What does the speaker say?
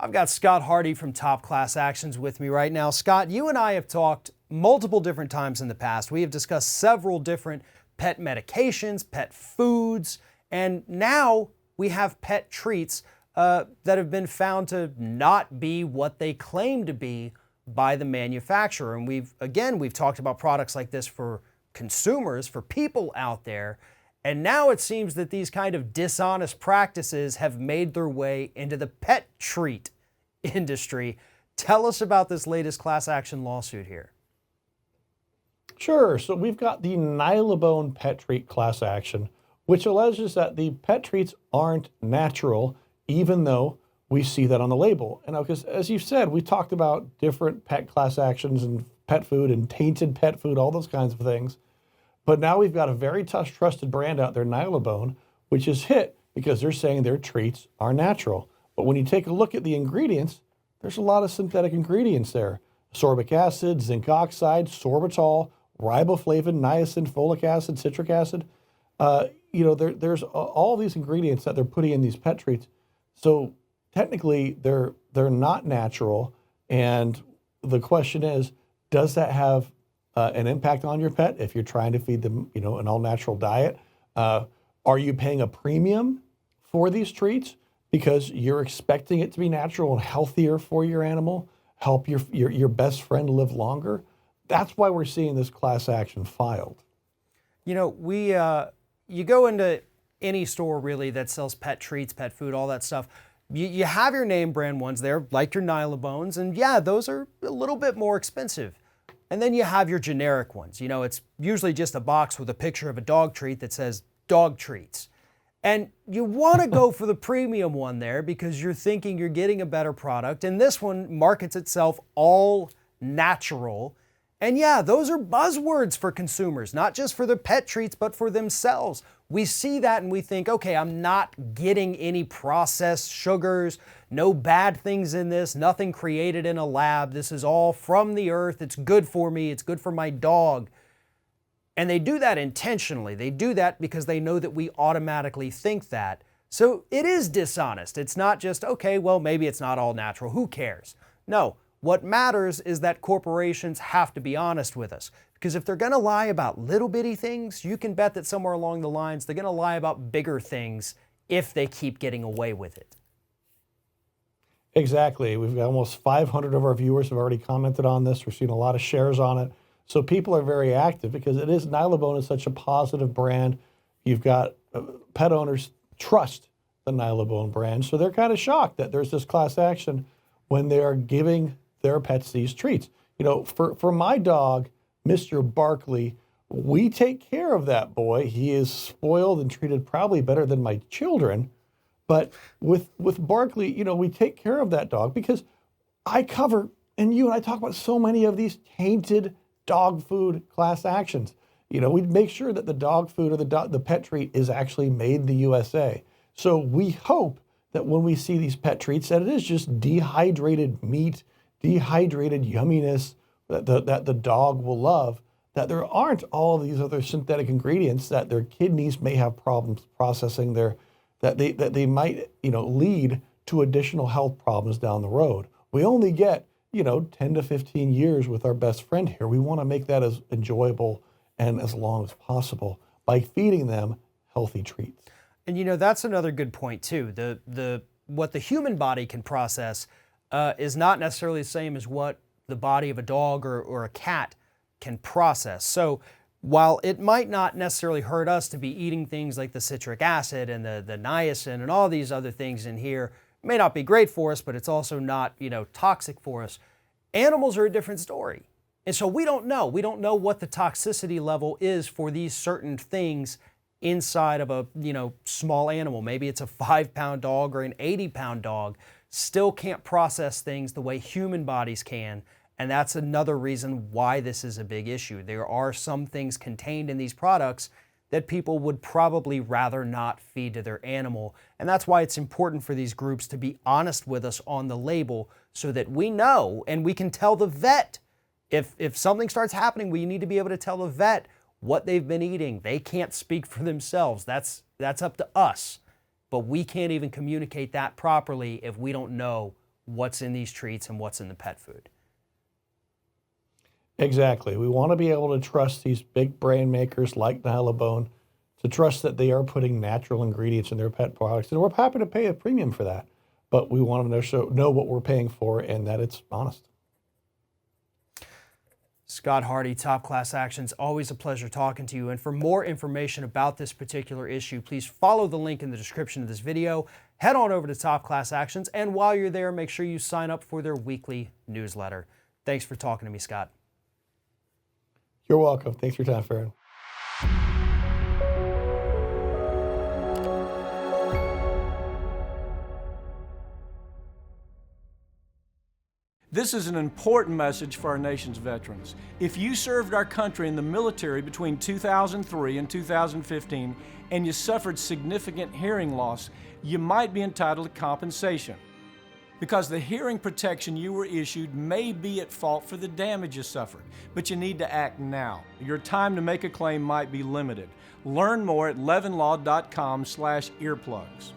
I've got Scott Hardy from Top Class Actions with me right now. Scott, you and I have talked multiple different times in the past. We have discussed several different pet medications, pet foods, and now we have pet treats that have been found to not be what they claim to be by the manufacturer. And we've talked about products like this for consumers, for people out there. And now it seems that these kind of dishonest practices have made their way into the pet treat industry. Tell us about this latest class action lawsuit here. Sure. So we've got the Nylabone pet treat class action, which alleges that the pet treats aren't natural, even though we see that on the label. And because, as you said, we talked about different pet class actions and pet food and tainted pet food, all those kinds of things. But now we've got a very tough, trusted brand out there, Nylabone, which is hit because they're saying their treats are natural. But when you take a look at the ingredients, there's a lot of synthetic ingredients there. Ascorbic acid, zinc oxide, sorbitol, riboflavin, niacin, folic acid, citric acid. There's all these ingredients that they're putting in these pet treats. So technically, they're not natural. And the question is, does that have an impact on your pet if you're trying to feed them, an all-natural diet? Are you paying a premium for these treats because you're expecting it to be natural and healthier for your animal, help your best friend live longer? That's why we're seeing this class action filed. You go into any store really that sells pet treats, pet food, all that stuff. You have your name brand ones there, like your Nylabones, and yeah, those are a little bit more expensive. And then you have your generic ones. It's usually just a box with a picture of a dog treat that says dog treats. And you want to go for the premium one there because you're thinking you're getting a better product. And this one markets itself all natural. And yeah, those are buzzwords for consumers, not just for the pet treats, but for themselves. We see that and we think, okay, I'm not getting any processed sugars, no bad things in this, nothing created in a lab. This is all from the earth. It's good for me. It's good for my dog. And they do that intentionally. They do that because they know that we automatically think that. So it is dishonest. It's not just, okay, well, maybe it's not all natural. Who cares? No. What matters is that corporations have to be honest with us. Because if they're going to lie about little bitty things, you can bet that somewhere along the lines they're going to lie about bigger things if they keep getting away with it. Exactly. We've got almost 500 of our viewers have already commented on this. We're seeing a lot of shares on it. So people are very active because Nylabone is such a positive brand. You've got pet owners trust the Nylabone brand. So they're kind of shocked that there's this class action when they are giving their pets these treats. For my dog, Mr. Barkley, we take care of that boy. He is spoiled and treated probably better than my children. But with Barkley, we take care of that dog because I cover, and you and I talk about so many of these tainted dog food class actions. We make sure that the dog food or the pet treat is actually made in the USA. So we hope that when we see these pet treats, that it is just dehydrated meat, dehydrated yumminess that the dog will love, that there aren't all of these other synthetic ingredients that their kidneys may have problems processing that they might, lead to additional health problems down the road. We only get, 10 to 15 years with our best friend here. We want to make that as enjoyable and as long as possible by feeding them healthy treats. And that's another good point too. What the human body can process is not necessarily the same as what the body of a dog or a cat can process. So while it might not necessarily hurt us to be eating things like the citric acid and the niacin and all these other things in here, it may not be great for us, but it's also not, toxic for us. Animals are a different story. And so we don't know. We don't know what the toxicity level is for these certain things inside of a, small animal. Maybe it's a 5-pound dog or an 80-pound dog. Still can't process things the way human bodies can. And that's another reason why this is a big issue. There are some things contained in these products that people would probably rather not feed to their animal. And that's why it's important for these groups to be honest with us on the label so that we know and we can tell the vet. If something starts happening, we need to be able to tell the vet what they've been eating. They can't speak for themselves. That's up to us. But we can't even communicate that properly if we don't know what's in these treats and what's in the pet food. Exactly. We want to be able to trust these big brand makers like Nylabone, to trust that they are putting natural ingredients in their pet products. And we're happy to pay a premium for that. But we want to know what we're paying for and that it's honest. Scott Hardy, Top Class Actions, always a pleasure talking to you. And for more information about this particular issue, please follow the link in the description of this video. Head on over to Top Class Actions, and while you're there, make sure you sign up for their weekly newsletter. Thanks for talking to me, Scott. You're welcome. Thanks for your time, Farron. This is an important message for our nation's veterans. If you served our country in the military between 2003 and 2015 and you suffered significant hearing loss, you might be entitled to compensation, because the hearing protection you were issued may be at fault for the damage you suffered, but you need to act now. Your time to make a claim might be limited. Learn more at levinlaw.com/earplugs.